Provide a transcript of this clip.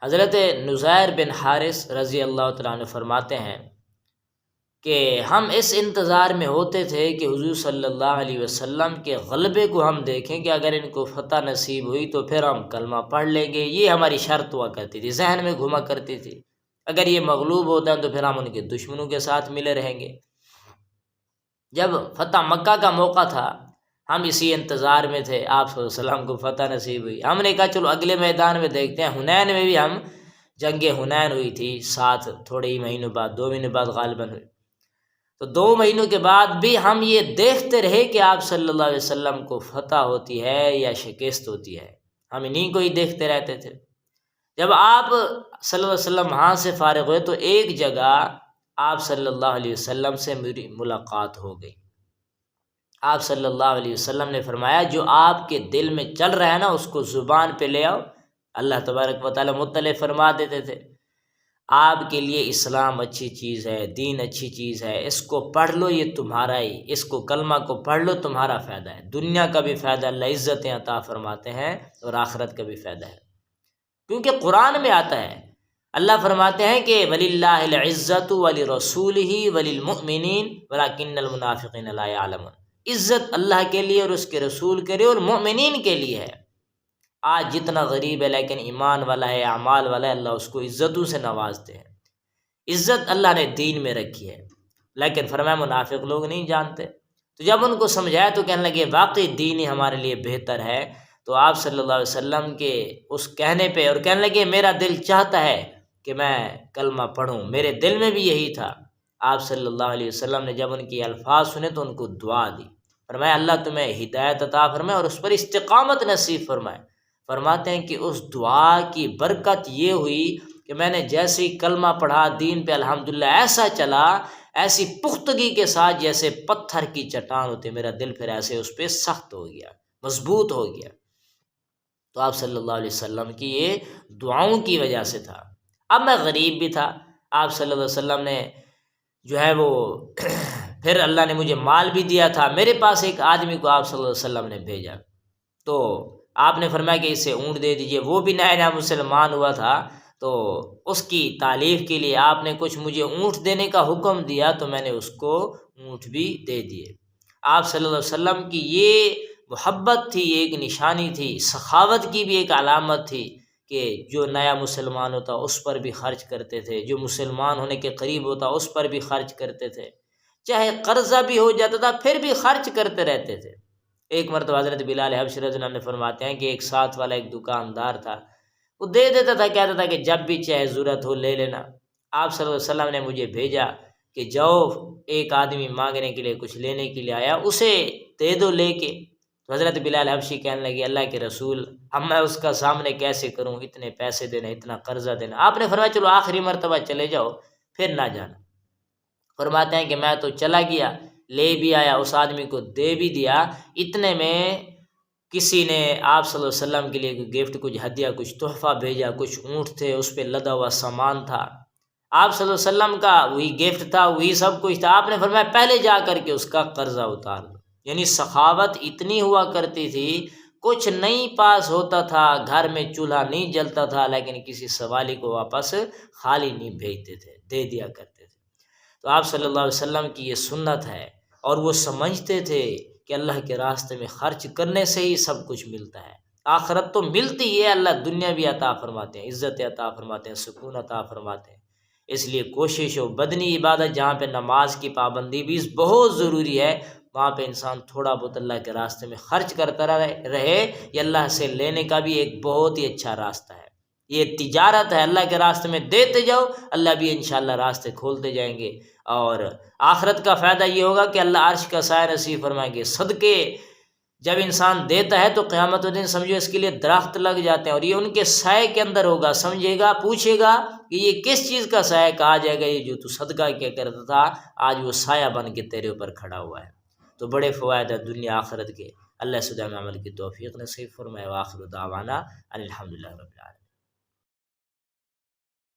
حضرت نزیر بن حارث رضی اللہ تعالیٰ عنہ فرماتے ہیں کہ ہم اس انتظار میں ہوتے تھے کہ حضور صلی اللہ علیہ وسلم کے غلبے کو ہم دیکھیں کہ اگر ان کو فتح نصیب ہوئی تو پھر ہم کلمہ پڑھ لیں گے. یہ ہماری شرط ہوا کرتی تھی، ذہن میں گھما کرتی تھی. اگر یہ مغلوب ہوتا ہے تو پھر ہم ان کے دشمنوں کے ساتھ ملے رہیں گے. جب فتح مکہ کا موقع تھا ہم اسی انتظار میں تھے، آپ صلی اللہ علیہ وسلم کو فتح نصیب ہوئی. ہم نے کہا چلو اگلے میدان میں دیکھتے ہیں. حنین میں بھی ہم جنگ حنین ہوئی تھی ساتھ، تھوڑے ہی مہینوں بعد، 2 مہینے بعد غالباً ہوئی. تو 2 مہینوں کے بعد بھی ہم یہ دیکھتے رہے کہ آپ صلی اللہ علیہ وسلم کو فتح ہوتی ہے یا شکست ہوتی ہے. ہم انہیں کو ہی دیکھتے رہتے تھے. جب آپ صلی اللہ علیہ وسلم وہاں سے فارغ ہوئے تو ایک جگہ آپ صلی اللہ علیہ وسلم سے میری ملاقات ہو گئی. آپ صلی اللہ علیہ وسلم نے فرمایا جو آپ کے دل میں چل رہا ہے نا اس کو زبان پہ لے آؤ. اللہ تبارک و تعالیٰ مطلع فرما دیتے تھے آپ کے لیے اسلام اچھی چیز ہے، دین اچھی چیز ہے، اس کو پڑھ لو یہ تمہارا ہی، اس کو کلمہ کو پڑھ لو تمہارا فائدہ ہے. دنیا کا بھی فائدہ اللہ عزتیں عطا فرماتے ہیں اور آخرت کا بھی فائدہ ہے. کیونکہ قرآن میں آتا ہے، اللہ فرماتے ہیں کہ وَلِلَّهِ الْعِزَّةُ وَلِرَسُولِهِ وَلِلْمُؤْمِنِينَ وَلَكِنَّ الْمُنَافِقِينَ لَا يَعْلَمُونَ. عزت اللہ کے لیے اور اس کے رسول کے لیے اور مؤمنین کے لیے ہے. آج جتنا غریب ہے لیکن ایمان والا ہے، اعمال والا ہے، اللہ اس کو عزتوں سے نوازتے ہیں. عزت اللہ نے دین میں رکھی ہے، لیکن فرمایا منافق لوگ نہیں جانتے. تو جب ان کو سمجھایا تو کہنے لگے واقعی دین ہی ہمارے لیے بہتر ہے. تو آپ صلی اللہ علیہ وسلم کے اس کہنے پہ اور کہنے لگے میرا دل چاہتا ہے کہ میں کلمہ پڑھوں، میرے دل میں بھی یہی تھا. آپ صلی اللہ علیہ وسلم نے جب ان کی الفاظ سنے تو ان کو دعا دی. فرمایا اللہ تمہیں ہدایت عطا فرمائے اور اس پر استقامت نصیب فرمائے. فرماتے ہیں کہ اس دعا کی برکت یہ ہوئی کہ میں نے جیسے ہی کلمہ پڑھا دین پہ الحمدللہ ایسا چلا، ایسی پختگی کے ساتھ جیسے پتھر کی چٹان ہوتی. میرا دل پھر ایسے اس پہ سخت ہو گیا، مضبوط ہو گیا. تو آپ صلی اللہ علیہ وسلم کی یہ دعاؤں کی وجہ سے تھا. اب میں غریب بھی تھا، آپ صلی اللہ علیہ وسلم نے جو ہے وہ پھر اللہ نے مجھے مال بھی دیا تھا. میرے پاس ایک آدمی کو آپ صلی اللہ علیہ وسلم نے بھیجا تو آپ نے فرمایا کہ اسے اونٹ دے دیجئے. وہ بھی نیا نیا مسلمان ہوا تھا تو اس کی تعلیف کے لیے آپ نے کچھ مجھے اونٹ دینے کا حکم دیا تو میں نے اس کو اونٹ بھی دے دیے. آپ صلی اللہ علیہ وسلم کی یہ محبت تھی، ایک نشانی تھی، سخاوت کی بھی ایک علامت تھی کہ جو نیا مسلمان ہوتا اس پر بھی خرچ کرتے تھے، جو مسلمان ہونے کے قریب ہوتا اس پر بھی خرچ کرتے تھے، چاہے قرضہ بھی ہو جاتا تھا پھر بھی خرچ کرتے رہتے تھے. ایک مرتبہ حضرت بلال حبشی رضی اللہ عنہ فرماتے ہیں کہ ایک ساتھ والا ایک دکاندار تھا، وہ دے دیتا تھا، کہتا تھا کہ جب بھی چاہے ضرورت ہو لے لینا. آپ صلی اللہ علیہ وسلم نے مجھے بھیجا کہ جاؤ ایک آدمی مانگنے کے لیے کچھ لینے کے لیے آیا، اسے دے دو لے کے. تو حضرت بلال حبشی کہنے لگے اللہ کے رسول اب میں اس کا سامنے کیسے کروں، اتنے پیسے دینا، اتنا قرضہ دینا. آپ نے فرمایا چلو آخری مرتبہ چلے جاؤ پھر نہ جانا. فرماتے ہیں کہ میں تو چلا گیا، لے بھی آیا، اس آدمی کو دے بھی دیا. اتنے میں کسی نے آپ صلی اللہ علیہ وسلم کے لیے کوئی گفٹ، کچھ ہدیہ، کچھ تحفہ بھیجا. کچھ اونٹ تھے، اس پہ لدا ہوا سامان تھا. آپ صلی اللہ علیہ وسلم کا وہی گفٹ تھا، وہی سب کچھ تھا. آپ نے فرمایا پہلے جا کر کے اس کا قرضہ اتار دو. یعنی سخاوت اتنی ہوا کرتی تھی، کچھ نہیں پاس ہوتا تھا، گھر میں چولہا نہیں جلتا تھا لیکن کسی سوالی کو واپس خالی نہیں بھیجتے تھے، دے دیا کرتے تھے. تو آپ صلی اللہ علیہ وسلم کی یہ سنت ہے اور وہ سمجھتے تھے کہ اللہ کے راستے میں خرچ کرنے سے ہی سب کچھ ملتا ہے. آخرت تو ملتی ہے، اللہ دنیا بھی عطا فرماتے ہیں، عزت عطا فرماتے ہیں، سکون عطا فرماتے ہیں. اس لیے کوشش ہو بدنی عبادت جہاں پہ نماز کی پابندی بھی بہت ضروری ہے وہاں پہ انسان تھوڑا بہت اللہ کے راستے میں خرچ کرتا رہے. یہ اللہ سے لینے کا بھی ایک بہت ہی اچھا راستہ ہے. یہ تجارت ہے، اللہ کے راستے میں دیتے جاؤ، اللہ بھی انشاءاللہ راستے کھولتے جائیں گے. اور آخرت کا فائدہ یہ ہوگا کہ اللہ عرش کا سایہ نصیب فرمائیں گے. صدقے جب انسان دیتا ہے تو قیامت دن سمجھو اس کے لیے درخت لگ جاتے ہیں اور یہ ان کے سائے کے اندر ہوگا. سمجھے گا، پوچھے گا کہ یہ کس چیز کا سایہ، کہا جائے گا یہ جو تو صدقہ کیا کرتا تھا آج وہ سایہ بن کے تیرے اوپر کھڑا ہوا ہے. تو بڑے فوائد ہیں دنیا آخرت کے. اللہ سدائم عمل کی توفیق نصیب فرمائے. وآخر دعوانا ان الحمدللہ رب العالمین.